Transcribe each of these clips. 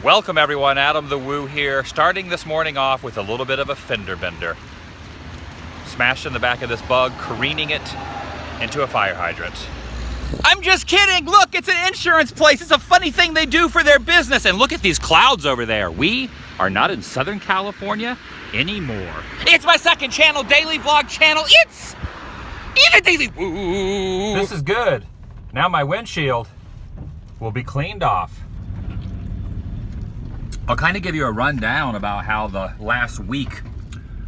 Welcome everyone, Adam the Woo here, starting this morning off with a little bit of a fender bender. Smashed in the back of this bug, careening it into a fire hydrant. I'm just kidding! Look, it's an insurance place. It's a funny thing they do for their business. And look at these clouds over there. We are not in Southern California anymore. It's my second channel, daily vlog channel. It's TheDailyWoo. This is good. Now my windshield will be cleaned off. I'll kind of give you a rundown about how the last week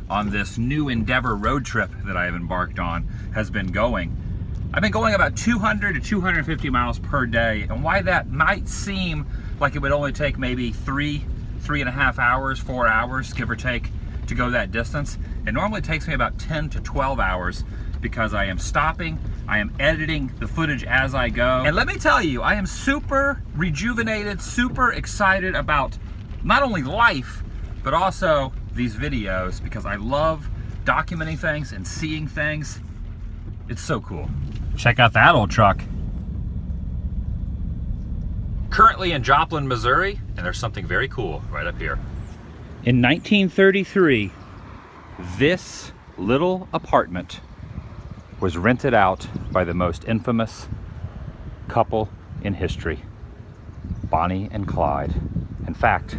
on this new endeavor road trip that I have embarked on has been going. I've been going about 200 to 250 miles per day, and why that might seem like it would only take maybe three and a half hours, 4 hours, give or take, to go that distance. It normally takes me about 10 to 12 hours because I am stopping, I am editing the footage as I go. And let me tell you, I am super rejuvenated, super excited about not only life, but also these videos because I love documenting things and seeing things. It's so cool. Check out that old truck. Currently in Joplin, Missouri, and there's something very cool right up here. In 1933, this little apartment was rented out by the most infamous couple in history, Bonnie and Clyde. In fact,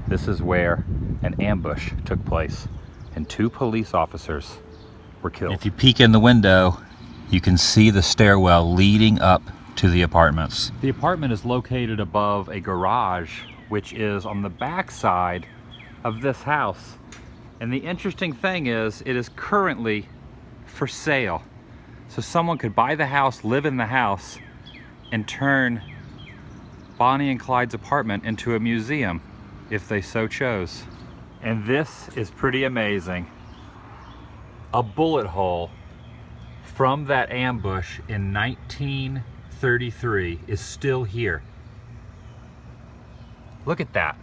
this is where an ambush took place and 2 police officers were killed. If you peek in the window, you can see the stairwell leading up to the apartments. The apartment is located above a garage, which is on the back side of this house. And the interesting thing is, it is currently for sale. So someone could buy the house, live in the house, and turn Bonnie and Clyde's apartment into a museum if they so chose. And this is pretty amazing. A bullet hole from that ambush in 1933 is still here. Look at that.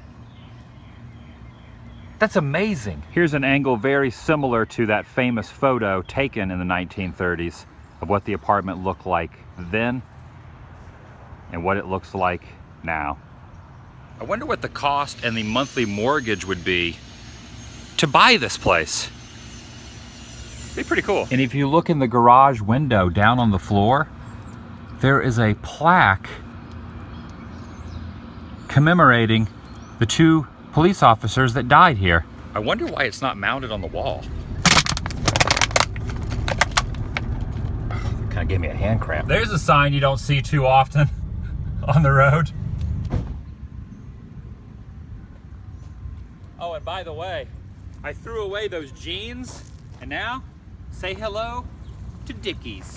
That's amazing. Here's an angle very similar to that famous photo taken in the 1930s of what the apartment looked like then and what it looks like now. I wonder what the cost and the monthly mortgage would be to buy this place. It'd be pretty cool. And if you look in the garage window down on the floor, there is a plaque commemorating the 2 police officers that died here. I wonder why it's not mounted on the wall. Kind of gave me a hand cramp. There's a sign you don't see too often on the road. Oh, and by the way, I threw away those jeans, and now say hello to Dickies.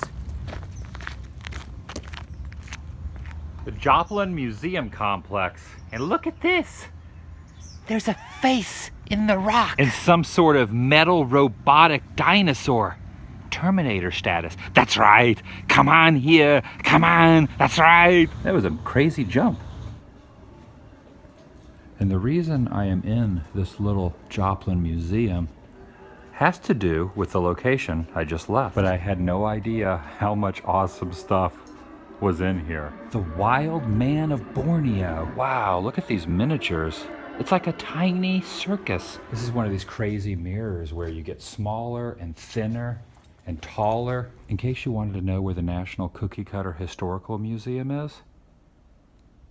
The Joplin Museum complex, and look at this. There's a face in the rock. And some sort of metal robotic dinosaur. Terminator status. That's right. Come on here. Come on. That's right. That was a crazy jump. And the reason I am in this little Joplin Museum has to do with the location I just left. But I had no idea how much awesome stuff was in here. The Wild Man of Borneo. Wow, look at these miniatures. It's like a tiny circus. This is one of these crazy mirrors where you get smaller and thinner and taller. In case you wanted to know where the National Cookie Cutter Historical Museum is,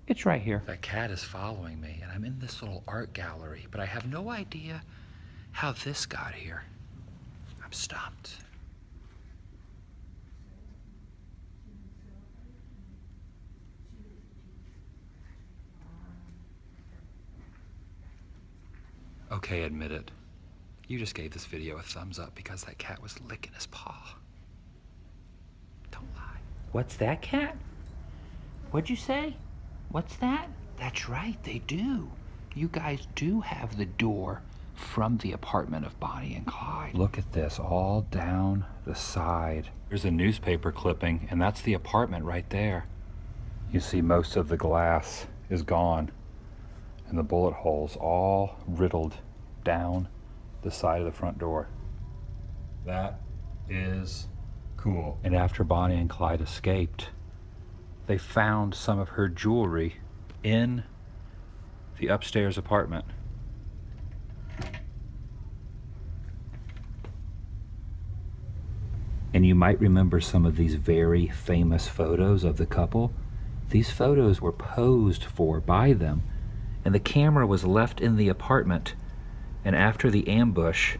it's right here. That cat is following me, and I'm in this little art gallery, but I have no idea how this got here. I'm stumped. Okay, admit it. You just gave this video a thumbs up because that cat was licking his paw. Don't lie. What's that, cat? What'd you say? What's that? That's right, they do. You guys do have the door from the apartment of Bonnie and Clyde. Look at this, all down the side. There's a newspaper clipping, and that's the apartment right there. You see most of the glass is gone, and the bullet holes all riddled down the side of the front door. That is cool. And after Bonnie and Clyde escaped, they found some of her jewelry in the upstairs apartment. And you might remember some of these very famous photos of the couple. These photos were posed for by them, and the camera was left in the apartment. And after the ambush,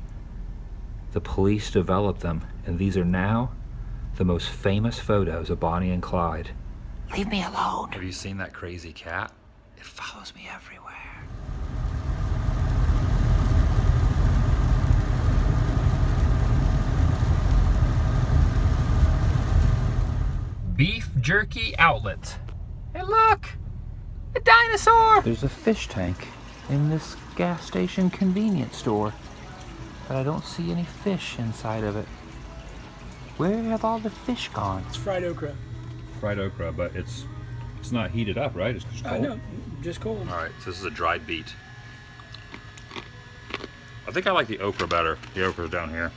the police developed them, and these are now the most famous photos of Bonnie and Clyde. Leave me alone. Have you seen that crazy cat? It follows me everywhere. Beef jerky outlet. Hey, look! A dinosaur! There's a fish tank in this gas station convenience store, but I don't see any fish inside of it. Where have all the fish gone? It's fried okra. Fried okra, but it's not heated up, right? It's just cold? No, just cold. All right, so this is a dried beet. I think I like the okra better. The okra's down here.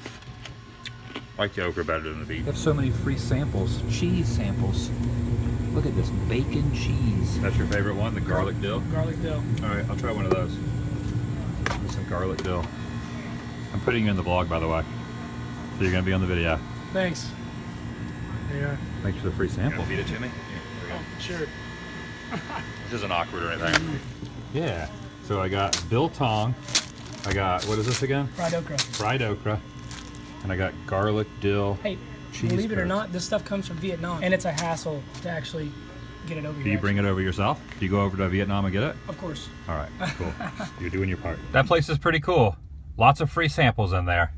I like the okra better than the beet. They have so many free samples, cheese samples. Look at this bacon cheese. That's your favorite one, the garlic dill? Garlic dill. All right, I'll try one of those. Give me some garlic dill. I'm putting you in the vlog, by the way. So you're gonna be on the video. Thanks. There you are. Thanks for the free sample. Feed it to me? Here we go. Sure. This isn't awkward or anything. Yeah. So I got biltong. I got, what is this again? Fried okra. Fried okra. And I got garlic dill. Hey, cheese believe it or curds. not, this stuff comes from Vietnam, and it's a hassle to actually get it over here. Do you bring it over yourself? Do you go over to Vietnam and get it? Of course. All right, cool. You're doing your part. That place is pretty cool. Lots of free samples in there.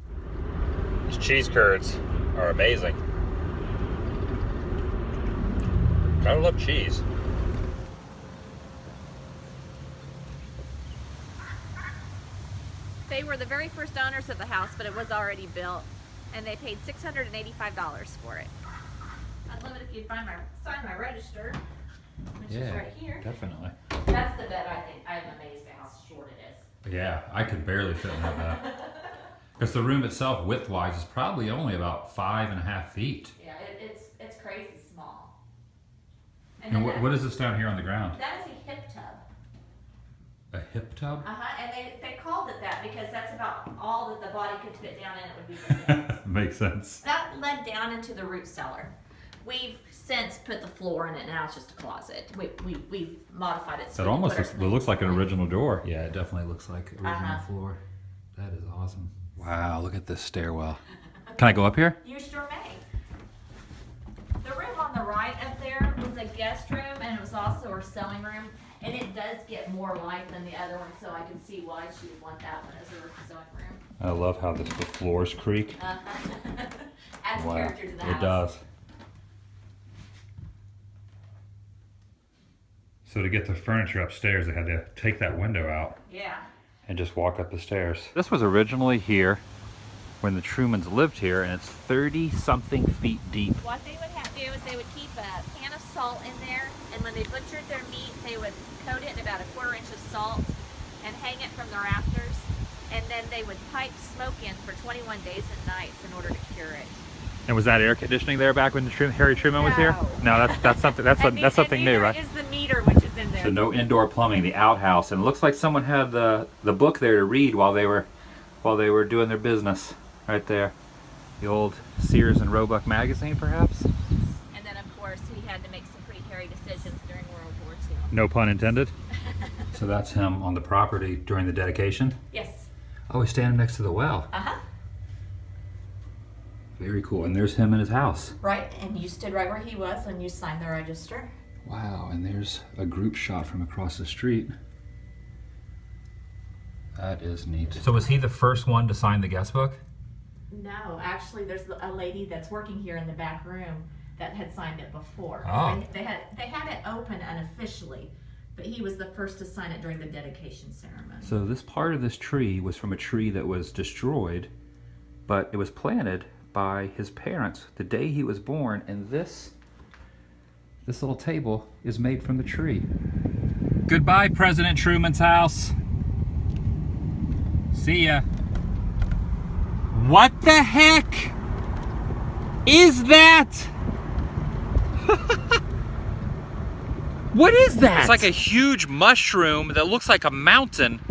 These cheese curds are amazing. I love cheese. They were the very first owners of the house, but it was already built, and they paid $685 for it. I'd love it if you'd sign my register, which is right here. Definitely. That's the bed. I think I'm amazed at how short it is. Yeah, I could barely fit in that bed. Because the room itself, width-wise, is probably only about 5.5 feet. Yeah, it's crazy small. And what is this down here on the ground? That is a hip tub. A hip tub? And they called it that because that's about all that the body could fit down in. It would be good. Makes sense. That led down into the root cellar. We've since put the floor in it. Now it's just a closet. We've modified it. So It almost looks like an original door. Yeah, it definitely looks like original floor. That is awesome. Wow, look at this stairwell. Can I go up here? You sure may. The room on the right up there was a guest room, and it was also our sewing room. And it does get more light than the other one, so I can see why she would want that one as her sewing room. I love how the floors creak. Adds character to the house. It does. So to get the furniture upstairs, they had to take that window out. Yeah. And just walk up the stairs. This was originally here when the Trumans lived here, and it's 30-something feet deep. What they would have to do is they would keep a can of salt in there, and when they butchered their meat, they would coat it in about 1/4 inch of salt and hang it from the rafters, and then they would pipe smoke in for 21 days and nights in order to cure it. And was that air conditioning there back when Harry Truman was here? No, that's something. That's something new, right? Is the meter which is in there. So no indoor plumbing, the outhouse, and it looks like someone had the book there to read while they were doing their business, right there. The old Sears and Roebuck magazine, perhaps. And then of course he had to make some pretty hairy decisions during World War II. No pun intended. So that's him on the property during the dedication? Yes. Oh, he's standing next to the well. Uh-huh. Very cool. And there's him in his house. Right, and you stood right where he was when you signed the register. Wow, and there's a group shot from across the street. That is neat. So was he the first one to sign the guest book? No, actually there's a lady that's working here in the back room that had signed it before. Oh. They had it open unofficially, but he was the first to sign it during the dedication ceremony. So this part of this tree was from a tree that was destroyed, but it was planted by his parents the day he was born, and this little table is made from the tree. Goodbye, President Truman's house. See ya. What the heck is that? What is that? It's like a huge mushroom that looks like a mountain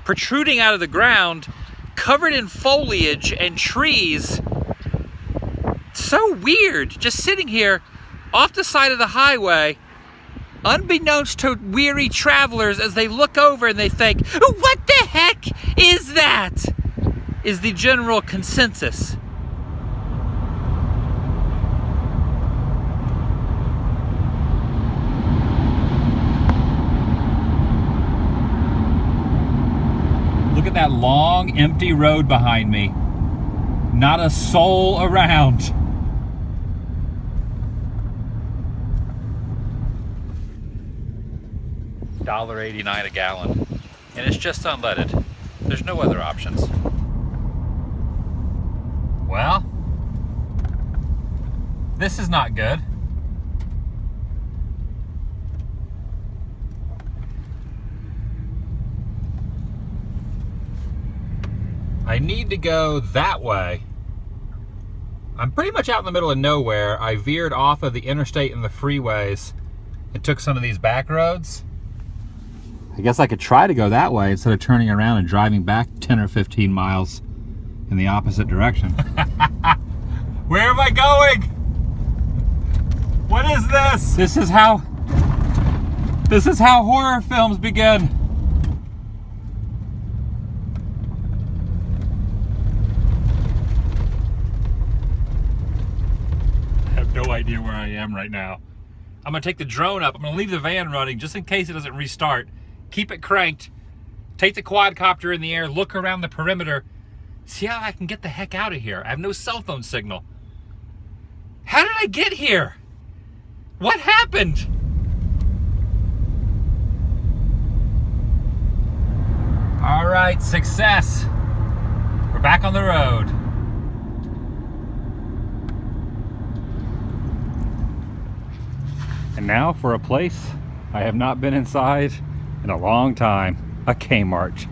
protruding out of the ground, covered in foliage and trees. So weird, just sitting here off the side of the highway, unbeknownst to weary travelers as they look over and they think, what the heck is that? Is the general consensus. Look at that long, empty road behind me. Not a soul around. $1.89 a gallon. And it's just unleaded. There's no other options. Well, this is not good. I need to go that way. I'm pretty much out in the middle of nowhere. I veered off of the interstate and the freeways and took some of these back roads. I guess I could try to go that way instead of turning around and driving back 10 or 15 miles in the opposite direction. Where am I going? What is this? This is how horror films begin. No idea where I am right now. I'm gonna take the drone up. I'm gonna leave the van running just in case it doesn't restart. Keep it cranked. Take the quadcopter in the air, look around the perimeter, see how I can get the heck out of here. I have no cell phone signal. How did I get here? What happened? All right, success. We're back on the road. And now for a place I have not been inside in a long time, a Kmart.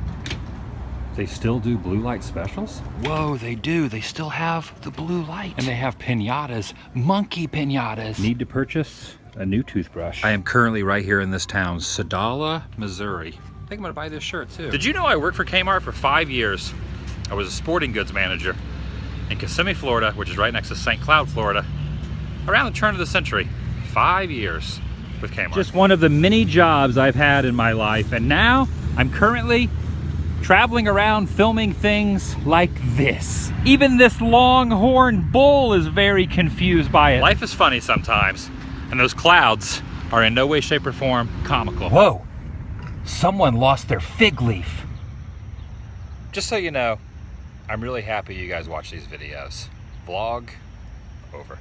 They still do blue light specials? Whoa, they do. They still have the blue light. And they have piñatas, monkey piñatas. Need to purchase a new toothbrush. I am currently right here in this town, Sadala, Missouri. I think I'm gonna buy this shirt too. Did you know I worked for Kmart for 5 years? I was a sporting goods manager in Kissimmee, Florida, which is right next to St. Cloud, Florida, around the turn of the century. 5 years with Kmart. Just one of the many jobs I've had in my life, and now I'm currently traveling around filming things like this. Even this longhorn bull is very confused by it. Life is funny sometimes, and those clouds are in no way, shape, or form comical. Whoa, someone lost their fig leaf. Just so you know, I'm really happy you guys watch these videos. Vlog over.